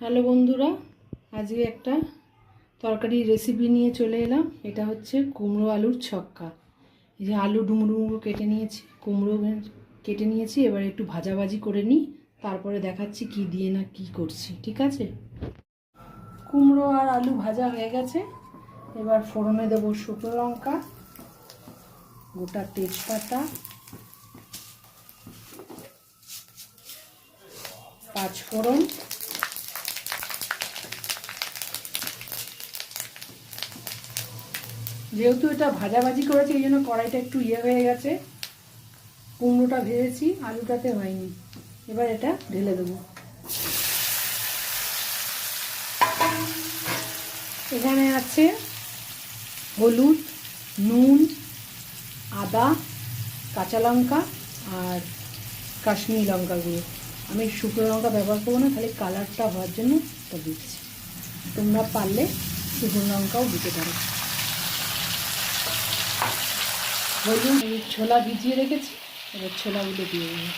Hello বন্ধুরা, আজকে একটা তরকারি রেসিপি নিয়ে চলে এলাম। এটা হচ্ছে কুমড়ো আলুর ছক্কা। এই যে আলু ডুমো ডুমো কেটে নিয়েছি, কুমড়ো কেটে নিয়েছি। এবার একটু ভাজাভাজি করে নিই, তারপরে দেখাচ্ছি কি দিয়ে না কি করছি। ঠিক আছে? কুমড়ো আর আলু ভাজা হয়ে গেছে। এবার ফোড়নে দেবো শুকনো লঙ্কা, গোটা তেজপাতা, পাঁচফোড়ন, যেহেতু এটা ভাজাভাজি করেছি এই জন্য কড়াইটা একটু হয়ে গেছে। কুমড়োটা ভেজেছি, আলুটাতে হয়নি। এবার এটা ঢেলে দেবো। এখানে আছে হলুদ, নুন, আদা, কাঁচা লঙ্কা আর কাশ্মীরি লঙ্কা গুঁড়ো। আমি শুকনো লঙ্কা ব্যবহার করবো না, খালি কালারটা হওয়ার জন্য এটা দিচ্ছি। তোমরা পারলে শুকনো লঙ্কাও দিতে পারো। বলুন, ছোলা ভিজিয়ে রেখেছি, এবার ছোলাগুলো দিয়ে দেবো।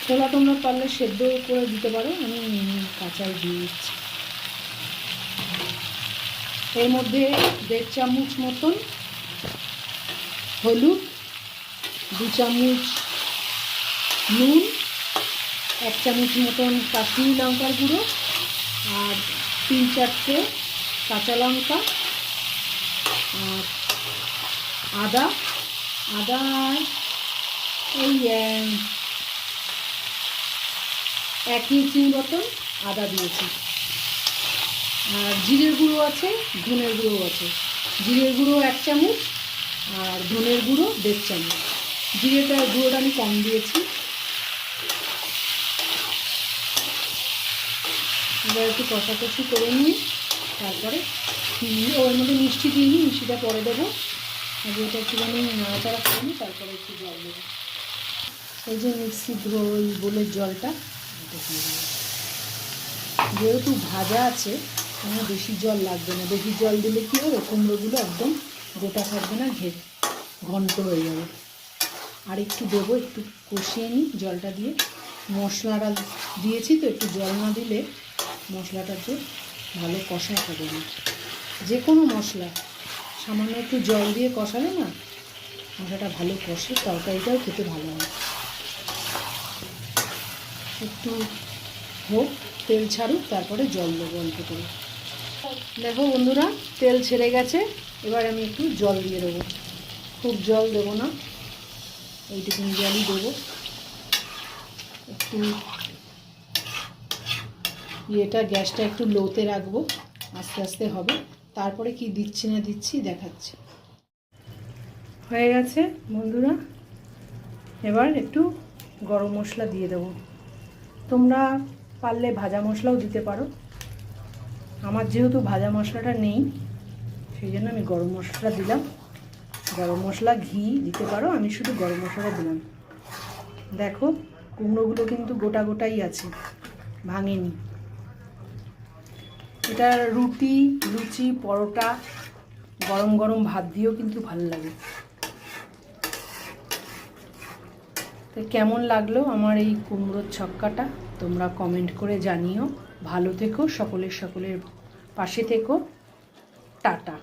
ছোলা তোমরা পারলে সেদ্ধ করে দিতে পারো, আমি কাঁচাই দিয়ে দিচ্ছি। এর মধ্যে 1.5 চামচ মতন হলুদ, 2 চামচ নুন, 1 চামচ মতন কাশ্মীরি লঙ্কার গুঁড়ো আর 3-4টে কাঁচা লঙ্কা আর আদা এই 1 ইঞ্চির মতন আদা দিয়েছি। আর জিরের গুঁড়ো আছে, ধনের গুঁড়ো আছে। জিরের গুঁড়ো 1 চামচ আর ধনের গুঁড়ো 1.5 চামচ। গুঁড়োটা আমি কম দিয়েছি। এবার একটু কষাকষি করে নিয়ে তারপরে ওর মধ্যে মিষ্টি দিইনি, মিষ্টিটা পরে দেবো। আগে এটা একটুখানি নাড়াচাড়া করে নিই, তারপরে একটু জল দেবো। এই যে মিক্সি বোলের জলটা এটা দিয়ে দেবো। যেহেতু ভাজা আছে কোনো বেশি জল লাগবে না। বেশি জল দিলে কী হবে, কুমড়োগুলো একদম গোটা থাকবে না, ঘন্ট হয়ে যাবে। আর একটু দেবো, একটু কষিয়ে নিই জলটা দিয়ে। মশলাটা দিয়েছি তো, একটু জল না দিলে মশলাটাতে ভালো কষা হবে না। যে কোনো মশলা সামান্য একটু জল দিয়ে কষালে না মশলাটা ভালো কষে, তরকারিটাও খেতে ভালো হয়। একটু হোক, তেল ছাড়ুক, তারপরে জল দেবো অল্প করে। দেখো বন্ধুরা, তেল ছেড়ে গেছে। এবার আমি একটু জল দিয়ে দেবো। খুব জল দেবো না, এইটুকুনি জলই দেবো। একটু গ্যাসটা একটু লোতে রাখবো, আস্তে আস্তে হবে। তারপরে কি দিচ্ছি না দিচ্ছি দেখাচ্ছি। হয়ে গেছে বন্ধুরা, এবার একটু গরম মশলা দিয়ে দেবো। তোমরা পারলে ভাজা মশলাও দিতে পারো। আমার যেহেতু ভাজা মশলাটা নেই সেই জন্য আমি গরম মশলা দিলাম। গরম মশলা, ঘি দিতে পারো, আমি শুধু গরম মশলা দিলাম। দেখো কুমড়োগুলো কিন্তু গোটা গোটাই আছে, ভাঙেনি। এটা রুটি, লুচি, পরোটা, গরম গরম ভাত দিয়েও কিন্তু ভালো লাগে। তো কেমন লাগলো আমার এই কুমড়োর ছক্কাটা তোমরা কমেন্ট করে জানিও। ভালো থেকো, সকলের পাশে থেকো। টাটা।